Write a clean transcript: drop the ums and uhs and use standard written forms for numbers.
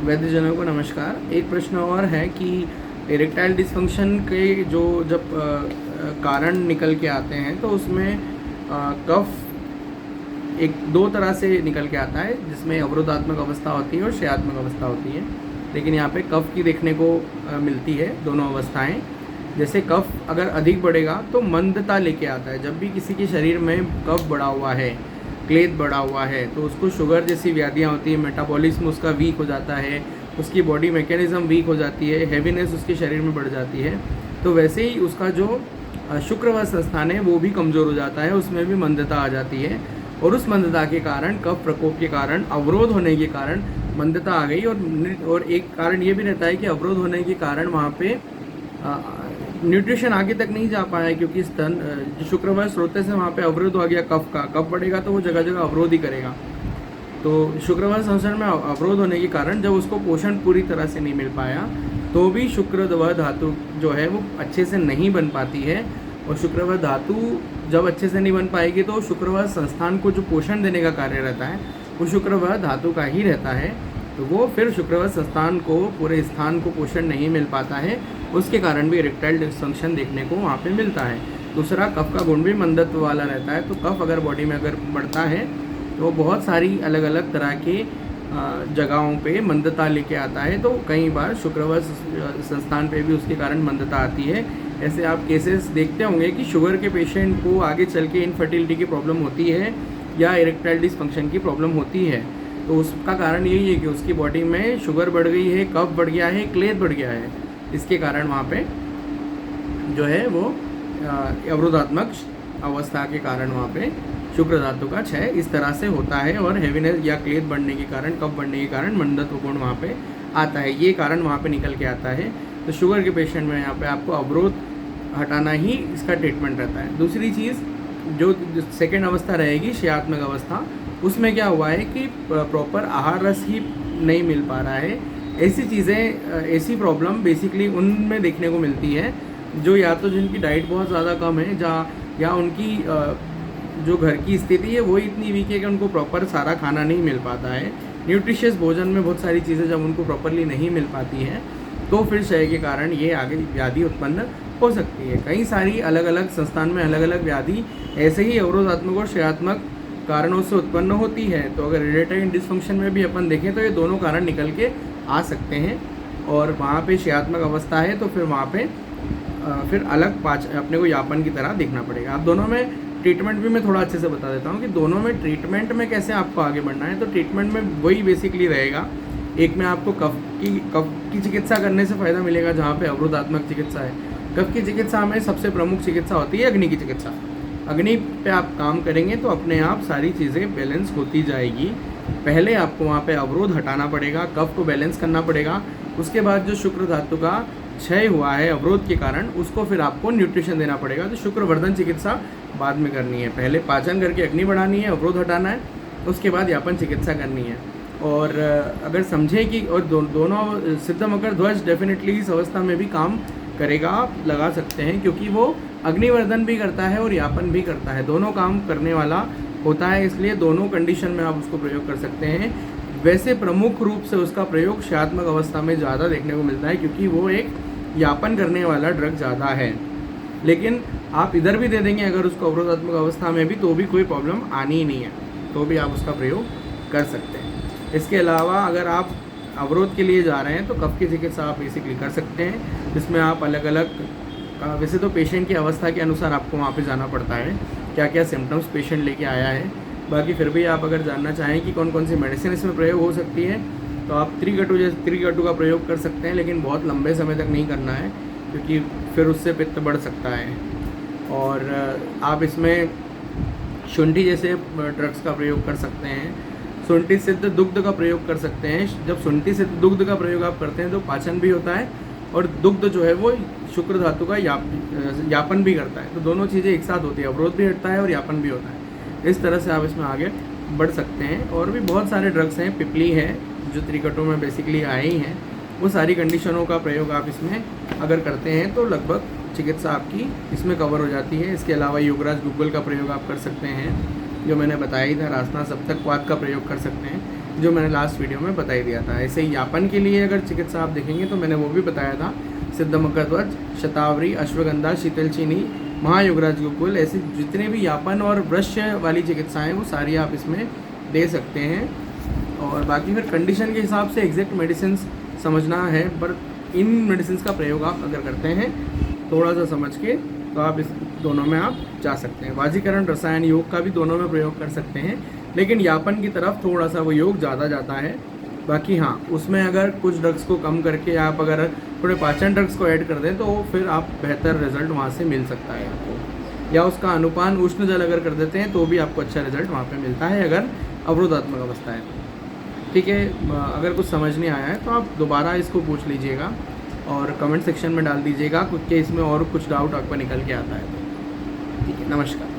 वैद्यजनों को नमस्कार। एक प्रश्न और है कि इरेक्टाइल डिस्फंक्शन के जो जब कारण निकल के आते हैं तो उसमें कफ एक दो तरह से निकल के आता है, जिसमें अवरोधात्मक अवस्था होती है और क्षयात्मक अवस्था होती है। लेकिन यहाँ पे कफ की देखने को मिलती है दोनों अवस्थाएं। जैसे कफ अगर अधिक बढ़ेगा तो मंदता लेके आता है। जब भी किसी के शरीर में कफ बढ़ा हुआ है, क्लेद बढ़ा हुआ है, तो उसको शुगर जैसी व्याधियाँ होती है, मेटाबॉलिज्म उसका वीक हो जाता है, उसकी बॉडी मैकेनिज्म वीक हो जाती है, हैवीनेस उसके शरीर में बढ़ जाती है। तो वैसे ही उसका जो शुक्रवात संस्थान है वो भी कमज़ोर हो जाता है, उसमें भी मंदता आ जाती है। और उस मंदता के कारण, कफ प्रकोप के कारण, अवरोध होने के कारण मंदता आ गई। और एक कारण ये भी रहता है कि अवरोध होने के कारण वहाँ पे न्यूट्रिशन आगे तक नहीं जा पाया है, क्योंकि स्तन शुक्रवार स्रोत से वहाँ पे अवरोध हो गया कफ का। कफ बढ़ेगा तो वो जगह जगह अवरोध ही करेगा। तो शुक्रवार संसरण में अवरोध होने के कारण जब उसको पोषण पूरी तरह से नहीं मिल पाया तो भी शुक्रवार धातु जो है वो अच्छे से नहीं बन पाती है। और शुक्रवार धातु जब अच्छे से नहीं बन पाएगी तो शुक्रवार संस्थान को जो पोषण देने का कार्य रहता है वो शुक्रवार धातु का ही रहता है। तो वो फिर शुक्रवार संस्थान को, पूरे स्थान को पोषण नहीं मिल पाता है। उसके कारण भी इरेक्टाइल डिस्फंक्शन देखने को वहाँ पे मिलता है। दूसरा, कफ का गुण भी मंदत्व वाला रहता है। तो कफ अगर बॉडी में अगर बढ़ता है तो बहुत सारी अलग अलग तरह के जगहों पे मंदता लेके आता है। तो कई बार शुक्रवार संस्थान पे भी उसके कारण मंदता आती है। ऐसे आप केसेस देखते होंगे कि शुगर के पेशेंट को आगे चल के इनफर्टिलिटी की प्रॉब्लम होती है या इरेक्टाइल डिस्फंक्शन की प्रॉब्लम होती है। तो उसका कारण यही है कि उसकी बॉडी में शुगर बढ़ गई है, कफ बढ़ गया है, क्लेद बढ़ गया है। इसके कारण वहाँ पे जो है वो अवरोधात्मक अवस्था के कारण वहाँ पे शुक्र धातु का क्षय इस तरह से होता है। और हैवीनेस या क्लेद बढ़ने के कारण, कफ बढ़ने के कारण मंदत्व गुण वहाँ पे आता है। ये कारण वहाँ पे निकल के आता है। तो शुगर के पेशेंट में यहाँ पे आपको अवरोध हटाना ही इसका ट्रीटमेंट रहता है। दूसरी चीज़ जो सेकेंड अवस्था रहेगी, क्षयात्मक अवस्था, उसमें क्या हुआ है कि प्रॉपर आहार रस ही नहीं मिल पा रहा है। ऐसी चीज़ें, ऐसी प्रॉब्लम बेसिकली उनमें देखने को मिलती है जो या तो जिनकी डाइट बहुत ज़्यादा कम है, या उनकी जो घर की स्थिति है वो इतनी वीक है कि उनको प्रॉपर सारा खाना नहीं मिल पाता है। न्यूट्रिशियस भोजन में बहुत सारी चीज़ें जब उनको प्रॉपरली नहीं मिल पाती हैं तो फिर क्षय के कारण ये आगे व्याधि उत्पन्न हो सकती है। कई सारी अलग अलग संस्थान में अलग अलग व्याधि ऐसे ही अवरोधात्मक और क्षयात्मक कारणों से उत्पन्न होती है। तो अगर इरेक्टाइल डिस्फंक्शन में भी अपन देखें तो ये दोनों कारण निकल के आ सकते हैं। और वहाँ पे क्षयात्मक अवस्था है तो फिर वहाँ पे फिर अलग अपने को यापन की तरह देखना पड़ेगा। अब दोनों में ट्रीटमेंट भी मैं थोड़ा अच्छे से बता देता हूँ कि दोनों में ट्रीटमेंट में कैसे आपको आगे बढ़ना है। तो ट्रीटमेंट में वही बेसिकली रहेगा। एक में आपको कफ की चिकित्सा करने से फ़ायदा मिलेगा, जहाँ पे अवरोधात्मक चिकित्सा है। कफ की चिकित्सा में सबसे प्रमुख चिकित्सा होती है अग्नि की चिकित्सा। अग्नि पे आप काम करेंगे तो अपने आप सारी चीज़ें बैलेंस होती जाएगी। पहले आपको वहाँ पे अवरोध हटाना पड़ेगा, कफ को बैलेंस करना पड़ेगा। उसके बाद जो शुक्र धातु का क्षय हुआ है अवरोध के कारण, उसको फिर आपको न्यूट्रिशन देना पड़ेगा। तो शुक्रवर्धन चिकित्सा बाद में करनी है। पहले पाचन करके अग्नि बढ़ानी है, अवरोध हटाना है, उसके बाद यापन चिकित्सा करनी है। और अगर समझें कि और दोनों सिद्ध मकर ध्वज डेफिनेटली इस अवस्था में भी काम करेगा, आप लगा सकते हैं, क्योंकि वो अग्निवर्धन भी करता है और यापन भी करता है, दोनों काम करने वाला होता है। इसलिए दोनों कंडीशन में आप उसको प्रयोग कर सकते हैं। वैसे प्रमुख रूप से उसका प्रयोग क्षयात्मक अवस्था में ज़्यादा देखने को मिलता है, क्योंकि वो एक यापन करने वाला ड्रग ज़्यादा है। लेकिन आप इधर भी दे देंगे अगर उसको अवरोधात्मक अवस्था में भी, तो भी कोई प्रॉब्लम आनी ही नहीं है, तो भी आप उसका प्रयोग कर सकते हैं। इसके अलावा अगर आप अवरोध के लिए जा रहे हैं तो कफ की चिकित्सा आप बेसिकली कर सकते हैं, जिसमें आप अलग अलग, वैसे तो पेशेंट की अवस्था के अनुसार आपको वहाँ पे जाना पड़ता है, क्या क्या सिम्टम्स पेशेंट लेके आया है। बाकी फिर भी आप अगर जानना चाहें कि कौन कौन सी मेडिसिन इसमें प्रयोग हो सकती है तो आप त्रिकटु का प्रयोग कर सकते हैं, लेकिन बहुत लंबे समय तक नहीं करना है, क्योंकि फिर उससे पित्त बढ़ सकता है। और आप इसमें शुंठी जैसे ड्रग्स का प्रयोग कर सकते हैं। शुंठी सिद्ध दुग्ध का प्रयोग कर सकते हैं। जब शुंठी सिद्ध दुग्ध का प्रयोग आप करते हैं तो पाचन भी होता है और दुग्ध जो है वो शुक्र धातु का यापन भी करता है। तो दोनों चीज़ें एक साथ होती है, अवरोध भी हटता है और यापन भी होता है। इस तरह से आप इसमें आगे बढ़ सकते हैं। और भी बहुत सारे ड्रग्स हैं, पिपली है जो त्रिकटों में बेसिकली आए ही हैं, वो सारी कंडीशनों का प्रयोग आप इसमें अगर करते हैं तो लगभग चिकित्सा आपकी इसमें कवर हो जाती है। इसके अलावा योगराज गुग्गल का प्रयोग आप कर सकते हैं, जो मैंने बताया ही था। रासना सप्तकवात का प्रयोग कर सकते हैं। जो मैंने लास्ट वीडियो में बता ही दिया था। ऐसे ही यापन के लिए अगर चिकित्सा आप देखेंगे तो मैंने वो भी बताया था, सिद्धमकरध्वज, शतावरी, अश्वगंधा, शीतलचीनी, महायुगराज गुकुल, ऐसे जितने भी यापन और वृक्ष वाली चिकित्साएं वो सारी आप इसमें दे सकते हैं। और बाकी फिर कंडीशन के हिसाब से एग्जैक्ट मेडिसिन समझना है, पर इन मेडिसिन का प्रयोग आप अगर करते हैं थोड़ा सा समझ के, तो आप इस दोनों में आप जा सकते हैं। वाजीकरण, रसायन, योग का भी दोनों में प्रयोग कर सकते हैं, लेकिन यापन की तरफ थोड़ा सा वो योग ज़्यादा जाता है। बाकी हाँ, उसमें अगर कुछ ड्रग्स को कम करके आप अगर थोड़े पाचन ड्रग्स को ऐड कर दें तो फिर आप बेहतर रिजल्ट वहाँ से मिल सकता है आपको, या उसका अनुपान उष्ण जल अगर कर देते हैं तो भी आपको अच्छा रिजल्ट वहाँ पे मिलता है, अगर अवरोधात्मक अवस्था है तो। ठीक है, अगर कुछ समझ नहीं आया है तो आप दोबारा इसको पूछ लीजिएगा और कमेंट सेक्शन में डाल दीजिएगा कि इसमें और कुछ डाउट आपको निकल के आता है तो। ठीक है, नमस्कार।